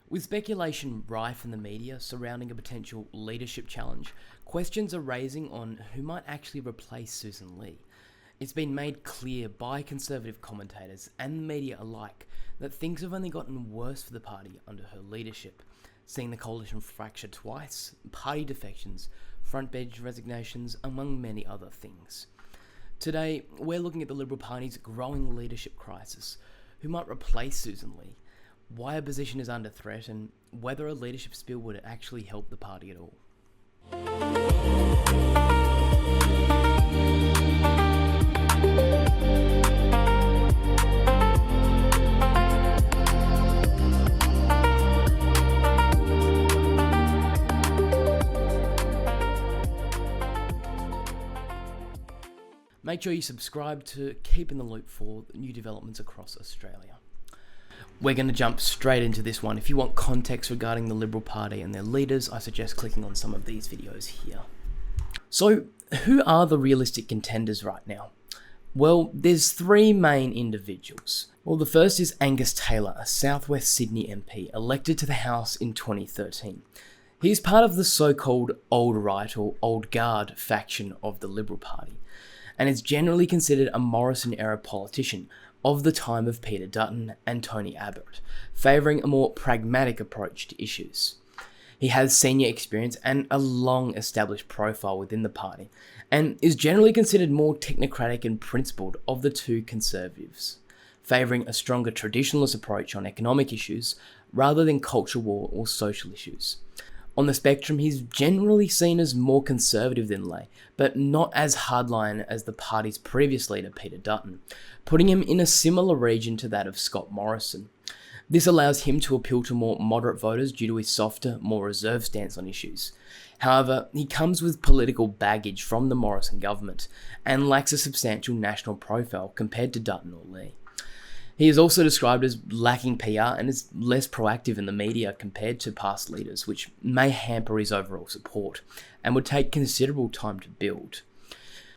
With speculation rife in the media surrounding a potential leadership challenge, questions are raising on who might actually replace Sussan Ley. It's been made clear by conservative commentators and the media alike that things have only gotten worse for the party under her leadership, seeing the coalition fracture twice, party defections, front bench resignations, among many other things. Today, we're looking at the Liberal Party's growing leadership crisis, who might replace Sussan Ley, why a position is under threat, and whether a leadership spill would actually help the party at all. Make sure you subscribe to keep in the loop for new developments across Australia. We're going to jump straight into this one. If you want context regarding the Liberal Party and their leaders, I suggest clicking on some of these videos here. So, who are the realistic contenders right now? Well, there's three main individuals. Well, the first is Angus Taylor, a Southwest Sydney MP, elected to the House in 2013. He's part of the so-called old right or old guard faction of the Liberal Party, and is generally considered a Morrison-era politician of the time of Peter Dutton and Tony Abbott, favouring a more pragmatic approach to issues. He has senior experience and a long established profile within the party, and is generally considered more technocratic and principled of the two conservatives, favouring a stronger traditionalist approach on economic issues rather than culture war or social issues. On the spectrum, he's generally seen as more conservative than Ley, but not as hardline as the party's previous leader, Peter Dutton, putting him in a similar region to that of Scott Morrison. This allows him to appeal to more moderate voters due to his softer, more reserved stance on issues. However, he comes with political baggage from the Morrison government and lacks a substantial national profile compared to Dutton or Ley. He is also described as lacking PR and is less proactive in the media compared to past leaders, which may hamper his overall support and would take considerable time to build.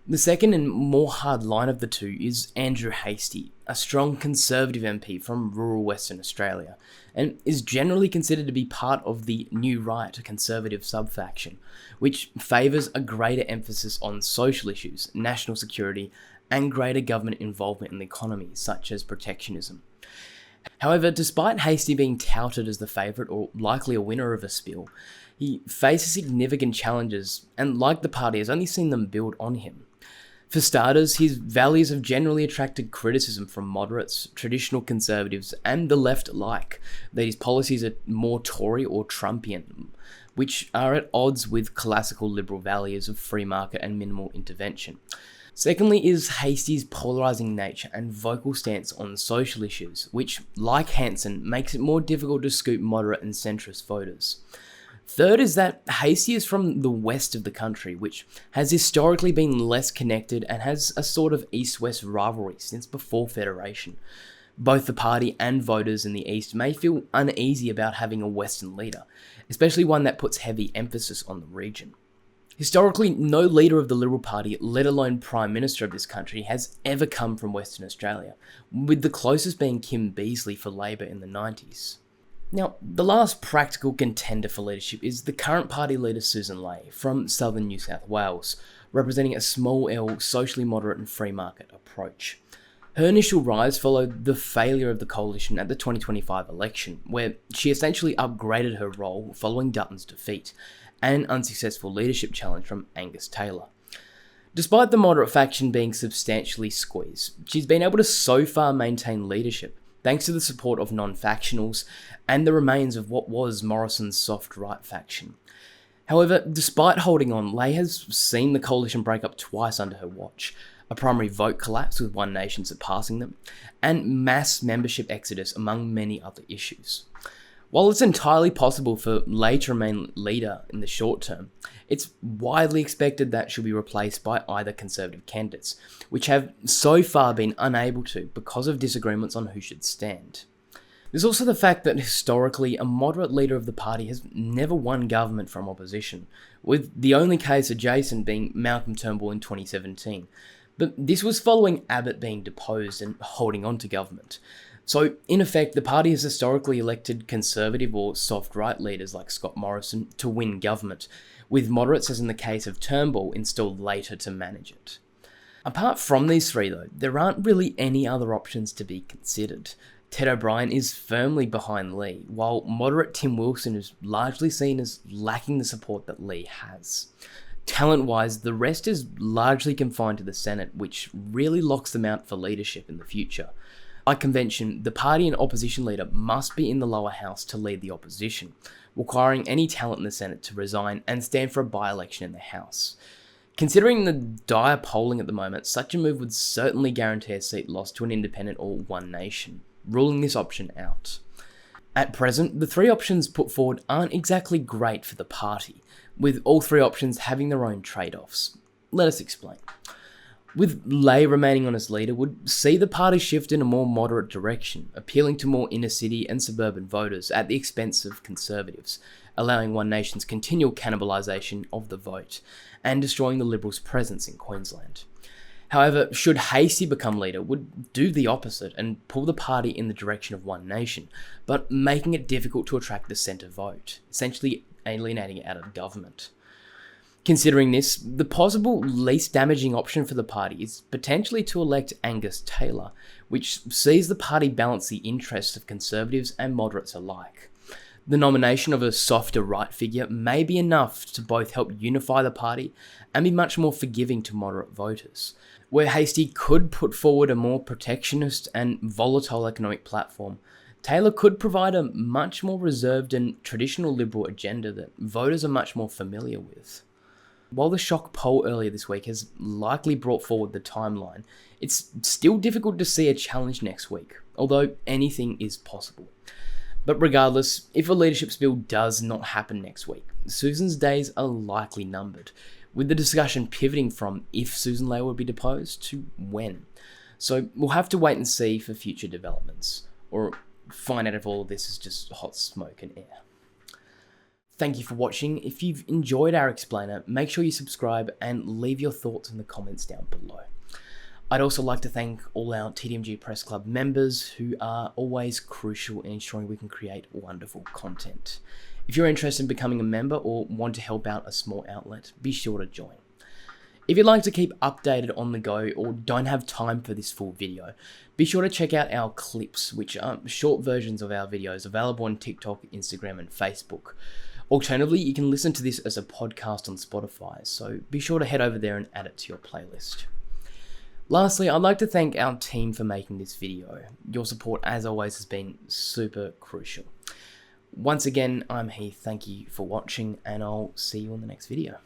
The second and more hard line of the two is Andrew Hastie, a strong Conservative MP from rural Western Australia, and is generally considered to be part of the New Right Conservative subfaction, which favours a greater emphasis on social issues, national security, and greater government involvement in the economy, such as protectionism. However, despite Hastie being touted as the favourite or likely a winner of a spill, he faces significant challenges and, like the party, has only seen them build on him. For starters, his values have generally attracted criticism from moderates, traditional conservatives, and the left alike, that his policies are more Tory or Trumpian, which are at odds with classical liberal values of free market and minimal intervention. Secondly is Hastie's polarising nature and vocal stance on social issues, which, like Hanson, makes it more difficult to scoop moderate and centrist voters. Third is that Hastie is from the west of the country, which has historically been less connected and has a sort of east-west rivalry since before Federation. Both the party and voters in the east may feel uneasy about having a western leader, especially one that puts heavy emphasis on the region. Historically, no leader of the Liberal Party, let alone Prime Minister of this country, has ever come from Western Australia, with the closest being Kim Beazley for Labor in the 90s. Now, the last practical contender for leadership is the current party leader Sussan Ley from southern New South Wales, representing a small L, socially moderate and free market approach. Her initial rise followed the failure of the coalition at the 2025 election, where she essentially upgraded her role following Dutton's defeat, and an unsuccessful leadership challenge from Angus Taylor. Despite the moderate faction being substantially squeezed, she's been able to so far maintain leadership, thanks to the support of non-factionals and the remains of what was Morrison's soft right faction. However, despite holding on, Ley has seen the coalition break up twice under her watch, a primary vote collapse with One Nation surpassing them, and mass membership exodus among many other issues. While it's entirely possible for Ley to remain leader in the short term, it's widely expected that she'll be replaced by either Conservative candidates, which have so far been unable to because of disagreements on who should stand. There's also the fact that historically, a moderate leader of the party has never won government from opposition, with the only case adjacent being Malcolm Turnbull in 2017. But this was following Abbott being deposed and holding on to government. So, in effect, the party has historically elected conservative or soft-right leaders like Scott Morrison to win government, with moderates, as in the case of Turnbull, installed later to manage it. Apart from these three, though, there aren't really any other options to be considered. Ted O'Brien is firmly behind Ley, while moderate Tim Wilson is largely seen as lacking the support that Ley has. Talent-wise, the rest is largely confined to the Senate, which really locks them out for leadership in the future. By convention, the party and opposition leader must be in the lower house to lead the opposition, requiring any talent in the Senate to resign and stand for a by-election in the House. Considering the dire polling at the moment, such a move would certainly guarantee a seat lost to an independent or One Nation, ruling this option out. At present, the three options put forward aren't exactly great for the party, with all three options having their own trade-offs. Let us explain. With Ley remaining on as leader would see the party shift in a more moderate direction, appealing to more inner city and suburban voters at the expense of Conservatives, allowing One Nation's continual cannibalisation of the vote, and destroying the Liberals' presence in Queensland. However, should Hastie become leader, would do the opposite and pull the party in the direction of One Nation, but making it difficult to attract the centre vote, essentially alienating it out of government. Considering this, the possible least damaging option for the party is potentially to elect Angus Taylor, which sees the party balance the interests of Conservatives and moderates alike. The nomination of a softer right figure may be enough to both help unify the party and be much more forgiving to moderate voters. Where Hastie could put forward a more protectionist and volatile economic platform, Taylor could provide a much more reserved and traditional Liberal agenda that voters are much more familiar with. While the shock poll earlier this week has likely brought forward the timeline, it's still difficult to see a challenge next week, although anything is possible. But regardless, if a leadership spill does not happen next week, Sussan's days are likely numbered, with the discussion pivoting from if Sussan Ley would be deposed to when. So we'll have to wait and see for future developments, or find out if all of this is just hot smoke and air. Thank you for watching. If you've enjoyed our explainer, make sure you subscribe and leave your thoughts in the comments down below. I'd also like to thank all our TDMG Press Club members who are always crucial in ensuring we can create wonderful content. If you're interested in becoming a member or want to help out a small outlet, be sure to join. If you'd like to keep updated on the go or don't have time for this full video, be sure to check out our clips, which are short versions of our videos available on TikTok, Instagram and Facebook. Alternatively, you can listen to this as a podcast on Spotify, so be sure to head over there and add it to your playlist. Lastly, I'd like to thank our team for making this video. Your support, as always, has been super crucial. Once again, I'm Heath, thank you for watching, and I'll see you on the next video.